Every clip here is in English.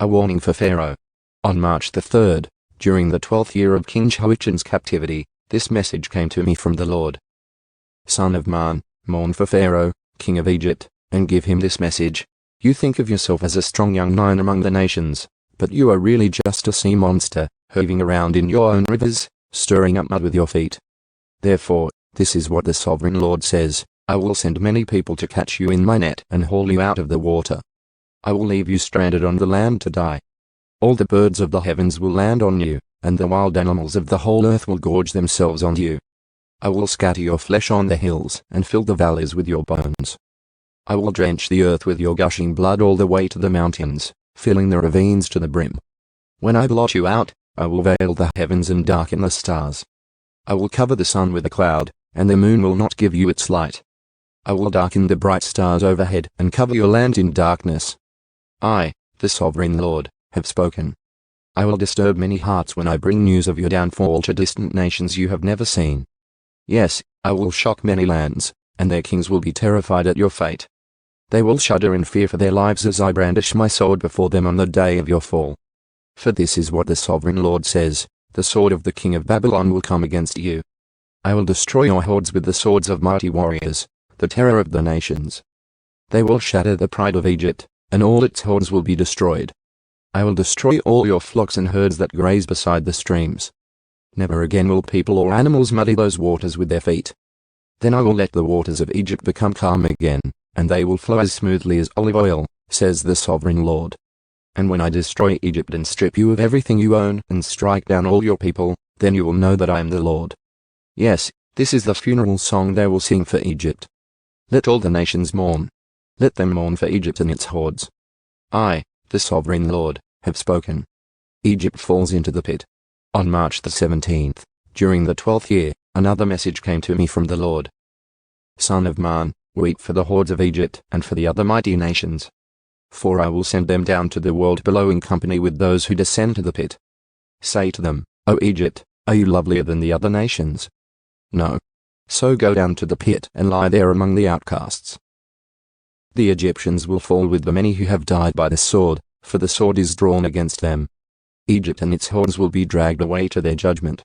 A warning for Pharaoh. On March the 3rd, during the 12th year of King Jehoiachin's captivity, this message came to me from the Lord. Son of man, mourn for Pharaoh, king of Egypt, and give him this message. You think of yourself as a strong young lion among the nations, but you are really just a sea monster, hovering around in your own rivers, stirring up mud with your feet. Therefore, this is what the sovereign Lord says: I will send many people to catch you in my net and haul you out of the water. I will leave you stranded on the land to die. All the birds of the heavens will land on you, and the wild animals of the whole earth will gorge themselves on you. I will scatter your flesh on the hills and fill the valleys with your bones. I will drench the earth with your gushing blood all the way to the mountains, filling the ravines to the brim. When I blot you out, I will veil the heavens and darken the stars. I will cover the sun with a cloud, and the moon will not give you its light. I will darken the bright stars overhead and cover your land in darkness. I, the sovereign Lord, have spoken. I will disturb many hearts when I bring news of your downfall to distant nations you have never seen. Yes, I will shock many lands, and their kings will be terrified at your fate. They will shudder in fear for their lives as I brandish my sword before them on the day of your fall. For this is what the sovereign Lord says: the sword of the king of Babylon will come against you. I will destroy your hordes with the swords of mighty warriors, the terror of the nations. They will shatter the pride of Egypt, and all its hordes will be destroyed. I will destroy all your flocks and herds that graze beside the streams. Never again will people or animals muddy those waters with their feet. Then I will let the waters of Egypt become calm again, and they will flow as smoothly as olive oil, says the sovereign Lord. And when I destroy Egypt and strip you of everything you own and strike down all your people, then you will know that I am the Lord. Yes, this is the funeral song they will sing for Egypt. Let all the nations mourn. Let them mourn for Egypt and its hordes. I, the sovereign Lord, have spoken. Egypt falls into the pit. On March the 17th, during the 12th year, another message came to me from the Lord. Son of man, weep for the hordes of Egypt and for the other mighty nations. For I will send them down to the world below in company with those who descend to the pit. Say to them, O Egypt, are you lovelier than the other nations? No. So go down to the pit and lie there among the outcasts. The Egyptians will fall with the many who have died by the sword, for the sword is drawn against them. Egypt and its hordes will be dragged away to their judgment.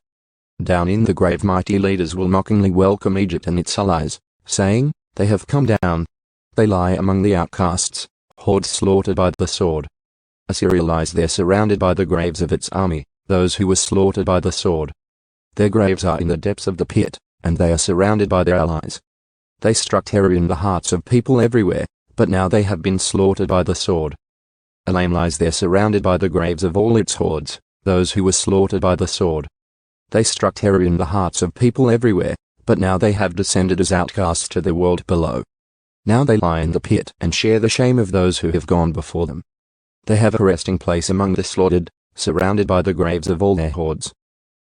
Down in the grave mighty leaders will mockingly welcome Egypt and its allies, saying, They have come down. They lie among the outcasts, hordes slaughtered by the sword. Assyria lies there surrounded by the graves of its army, those who were slaughtered by the sword. Their graves are in the depths of the pit, and they are surrounded by their allies. They struck terror in the hearts of people everywhere, but now they have been slaughtered by the sword. Elam lies there surrounded by the graves of all its hordes, those who were slaughtered by the sword. They struck terror in the hearts of people everywhere, but now they have descended as outcasts to the world below. Now they lie in the pit and share the shame of those who have gone before them. They have a resting place among the slaughtered, surrounded by the graves of all their hordes.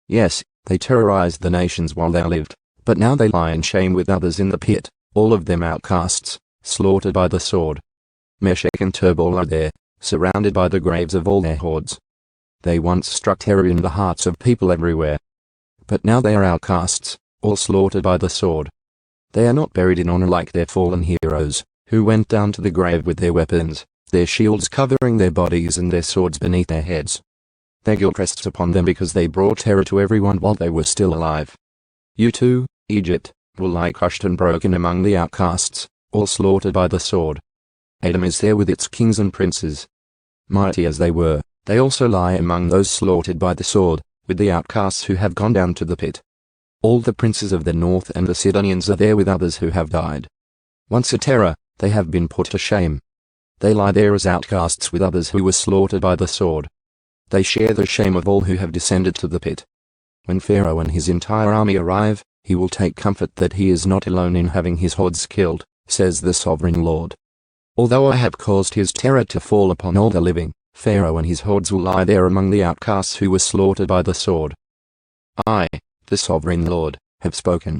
Yes, they terrorized the nations while they lived, but now they lie in shame with others in the pit, all of them outcasts, slaughtered by the sword. Meshech and Tubal are there, surrounded by the graves of all their hordes. They once struck terror in the hearts of people everywhere. But now they are outcasts, all slaughtered by the sword. They are not buried in honor like their fallen heroes, who went down to the grave with their weapons, their shields covering their bodies and their swords beneath their heads. Their guilt rests upon them because they brought terror to everyone while they were still alive. You too, Egypt, will lie crushed and broken among the outcasts, all slaughtered by the sword. Edom is there with its kings and princes. Mighty as they were, they also lie among those slaughtered by the sword, with the outcasts who have gone down to the pit. All the princes of the north and the Sidonians are there with others who have died. Once a terror, they have been put to shame. They lie there as outcasts with others who were slaughtered by the sword. They share the shame of all who have descended to the pit. When Pharaoh and his entire army arrive, he will take comfort that he is not alone in having his hordes killed, says the sovereign Lord. Although I have caused his terror to fall upon all the living, Pharaoh and his hordes will lie there among the outcasts who were slaughtered by the sword. I, the sovereign Lord, have spoken.